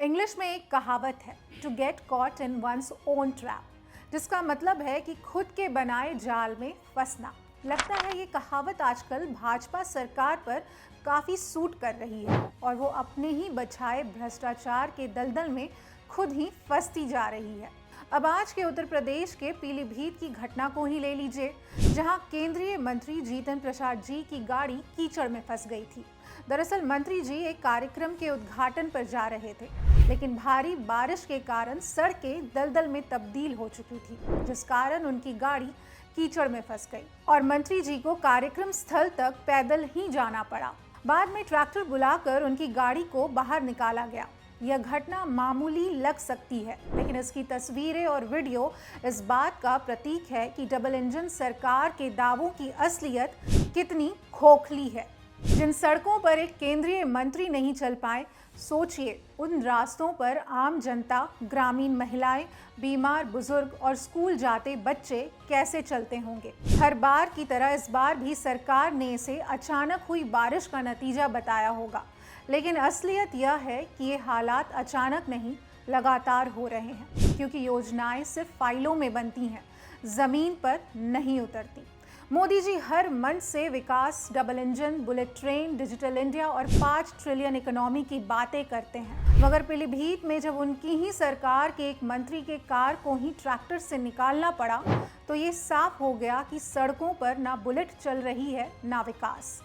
English में एक कहावत है, to get caught in one's own trap, जिसका मतलब है कि खुद के बनाए जाल में फंसना। लगता है ये कहावत आजकल भाजपा सरकार पर काफ़ी सूट कर रही है और वो अपने ही बछाए भ्रष्टाचार के दलदल में खुद ही फंसती जा रही है। अब आज के उत्तर प्रदेश के पीलीभीत की घटना को ही ले लीजिए, जहां केंद्रीय मंत्री जीतन प्रसाद जी की गाड़ी कीचड़ में फंस गई थी। दरअसल मंत्री जी एक कार्यक्रम के उद्घाटन पर जा रहे थे, लेकिन भारी बारिश के कारण सड़कें दलदल में तब्दील हो चुकी थी, जिस कारण उनकी गाड़ी कीचड़ में फंस गई और मंत्री जी को कार्यक्रम स्थल तक पैदल ही जाना पड़ा। बाद में ट्रैक्टर बुलाकर उनकी गाड़ी को बाहर निकाला गया। यह घटना मामूली लग सकती है, लेकिन इसकी तस्वीरें और वीडियो इस बात का प्रतीक है कि डबल इंजन सरकार के दावों की असलियत कितनी खोखली है। जिन सड़कों पर एक केंद्रीय मंत्री नहीं चल पाए, सोचिए उन रास्तों पर आम जनता, ग्रामीण महिलाएं, बीमार बुजुर्ग और स्कूल जाते बच्चे कैसे चलते होंगे। हर बार की तरह इस बार भी सरकार ने इसे अचानक हुई बारिश का नतीजा बताया होगा, लेकिन असलियत यह है कि ये हालात अचानक नहीं, लगातार हो रहे हैं, क्योंकि योजनाएं सिर्फ फाइलों में बनती हैं, जमीन पर नहीं उतरती। मोदी जी हर मंच से विकास, double engine, bullet train, digital India और 5 ट्रिलियन इकोनॉमी की बातें करते हैं, मगर पीलीभीत में जब उनकी ही सरकार के एक मंत्री के कार को ही ट्रैक्टर से निकालना पड़ा, तो ये साफ हो गया कि सड़कों पर ना बुलेट चल रही है, ना विकास।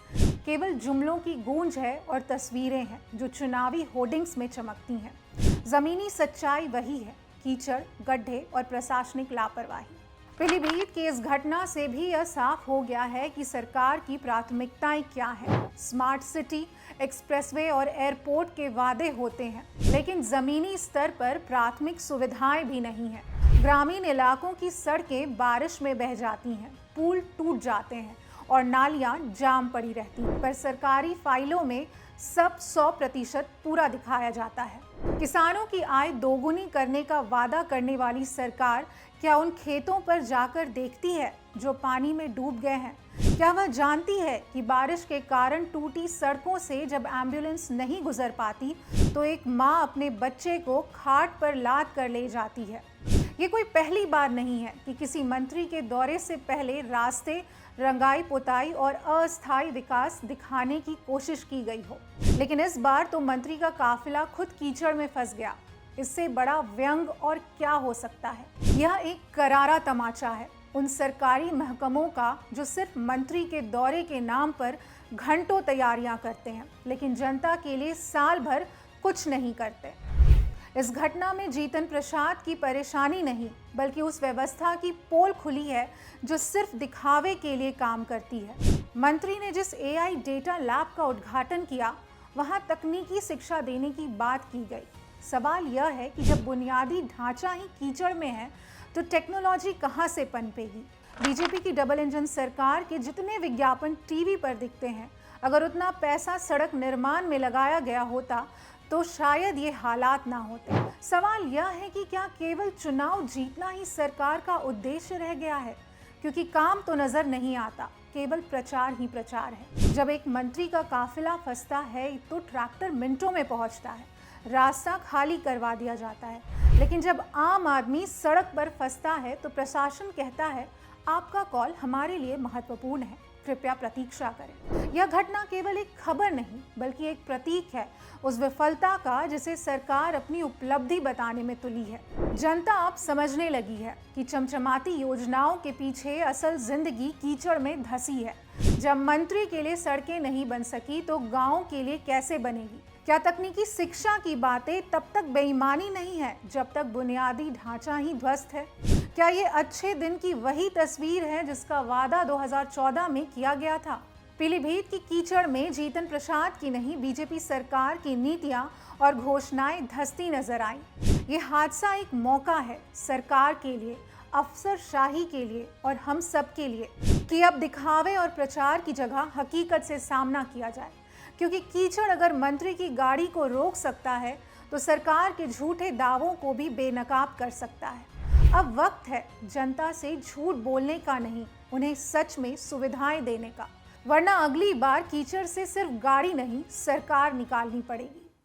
केवल जुमलों की गूंज है और तस्वीरें हैं जो चुनावी होर्डिंग्स में चमकती हैं। जमीनी सच्चाई वही है, कीचड़, गड्ढे और प्रशासनिक लापरवाही। पीलीभीत की इस घटना से भी यह साफ हो गया है कि सरकार की प्राथमिकताएं क्या हैं। स्मार्ट सिटी, एक्सप्रेसवे और एयरपोर्ट के वादे होते हैं, लेकिन जमीनी स्तर पर प्राथमिक सुविधाएं भी नहीं हैं। ग्रामीण इलाकों की सड़कें बारिश में बह जाती हैं, पुल टूट जाते हैं और नालियां जाम पड़ी रहती हैं, पर सरकारी फाइलों में सब 100% पूरा दिखाया जाता है। किसानों की आय दोगुनी करने का वादा करने वाली सरकार क्या उन खेतों पर जाकर देखती है जो पानी में डूब गए हैं? क्या वह जानती है कि बारिश के कारण टूटी सड़कों से जब एम्बुलेंस नहीं गुजर पाती तो एक माँ अपने बच्चे को खाट पर लाद कर ले जाती है? ये कोई पहली बार नहीं है कि किसी मंत्री के दौरे से पहले रास्ते, रंगाई पुताई और अस्थायी विकास दिखाने की कोशिश की गई हो, लेकिन इस बार तो मंत्री का काफिला खुद कीचड़ में फंस गया। इससे बड़ा व्यंग और क्या हो सकता है? यह एक करारा तमाचा है उन सरकारी महकमों का जो सिर्फ मंत्री के दौरे के नाम पर घंटों तैयारियां करते हैं, लेकिन जनता के लिए साल भर कुछ नहीं करते। इस घटना में जीतन प्रसाद की परेशानी नहीं, बल्कि उस व्यवस्था की पोल खुली है जो सिर्फ दिखावे के लिए काम करती है। मंत्री ने जिस AI डेटा लैब का उद्घाटन किया, वहां तकनीकी शिक्षा देने की बात की गई। सवाल यह है कि जब बुनियादी ढांचा ही कीचड़ में है, तो टेक्नोलॉजी कहां से पनपेगी? बीजेपी की डबल इंजन सरकार के जितने विज्ञापन टीवी पर दिखते हैं, अगर उतना पैसा सड़क निर्माण में लगाया गया होता तो शायद ये हालात ना होते। सवाल यह है कि क्या केवल चुनाव जीतना ही सरकार का उद्देश्य रह गया है? क्योंकि काम तो नजर नहीं आता, केवल प्रचार ही प्रचार है। जब एक मंत्री का काफिला फंसता है तो ट्रैक्टर मिनटों में पहुंचता है, रास्ता खाली करवा दिया जाता है, लेकिन जब आम आदमी सड़क पर फंसता है तो प्रशासन कहता है, आपका कॉल हमारे लिए महत्वपूर्ण है, कृपया प्रतीक्षा करें। यह घटना केवल एक खबर नहीं, बल्कि एक प्रतीक है उस विफलता का जिसे सरकार अपनी उपलब्धि बताने में तुली है। जनता अब समझने लगी है कि चमचमाती योजनाओं के पीछे असल जिंदगी कीचड़ में धसी है। जब मंत्री के लिए सड़कें नहीं बन सकी तो गाँव के लिए कैसे बनेगी? क्या तकनीकी शिक्षा की बातें तब तक बेईमानी नहीं है जब तक बुनियादी ढांचा ही ध्वस्त है? क्या ये अच्छे दिन की वही तस्वीर है जिसका वादा 2014 में किया गया था? पीलीभीत की कीचड़ में जीतन प्रसाद की नहीं, बीजेपी सरकार की नीतियां और घोषणाएं धंसती नजर आई। ये हादसा एक मौका है सरकार के लिए, अफसरशाही के लिए और हम सब के लिए कि अब दिखावे और प्रचार की जगह हकीकत से सामना किया जाए। क्योंकि कीचड़ अगर मंत्री की गाड़ी को रोक सकता है, तो सरकार के झूठे दावों को भी बेनकाब कर सकता है। अब वक्त है जनता से झूठ बोलने का नहीं, उन्हें सच में सुविधाएं देने का, वरना अगली बार कीचड़ से सिर्फ गाड़ी नहीं, सरकार निकालनी पड़ेगी।